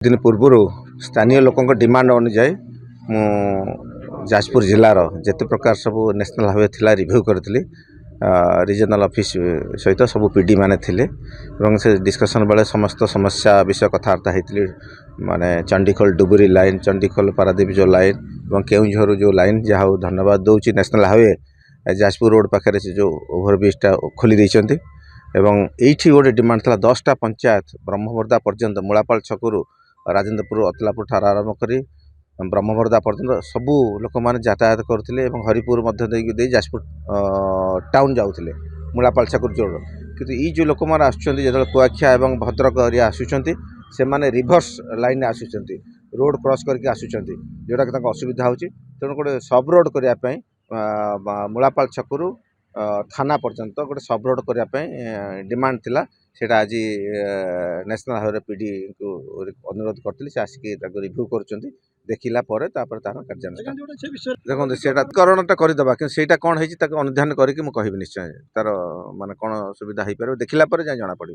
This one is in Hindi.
दिन पूर्व स्थानीय लोकों डिमांड अनुजाई मु जाजपुर जिलार जिते प्रकार सब नेशनल हाईवे थिला रिव्यू करी रीजनल ऑफिस सहित सब पीडी माने थिले से डिस्कशन बेले समस्त समस्या विषय कथबार्ता होती माने चंडीखोल डुबुरी लाइन चंडीखोल पारादीप जो लाइन और केउझर जो लाइन जहाँ धन्यवाद दूसरी नेशनल हाईवे जाजपुर रोड पाखे से जो ओभरब्रिजटा खोली देइछन्ति एवं एठी गोटे डिमांड था 10टा पंचायत ब्रह्मवर्दा पर्यंत मूलापाल छकरू राजेन्द्रपुर अतलापुर ठार आरंभ कर ब्रह्मवर्दा पर्यंत सबू लोक मैंने यातायात करते हरिपुर दे जाजपुर टाउन जाऊे मूलापाल छकुर जोड़ किंतु ये जो लोक मैंने आसुँच कुआखिया और भद्रक एरिया आसुँच से मैंने रिभर्स लाइन आसुँच रोड क्रॉस करके आसुँच जोटा कि असुविधा हो तेणु गोटे सब रोड करने मूलापाल छकुर थाना पर्यंत गोटे सब रोड करने डिमांड थिला सेटा आज नेशनल हाईवे पीडी को अनुरोध करते से आसिक रिव्यू कर देखला तार कार्यानुष्ठान देखो सेटा करणटा करदेबा कि सेटा कौन है अनुधान करके मुझे कहबी निश्चय तार माने कौन सुविधा हो पार देखला जना पड़ो।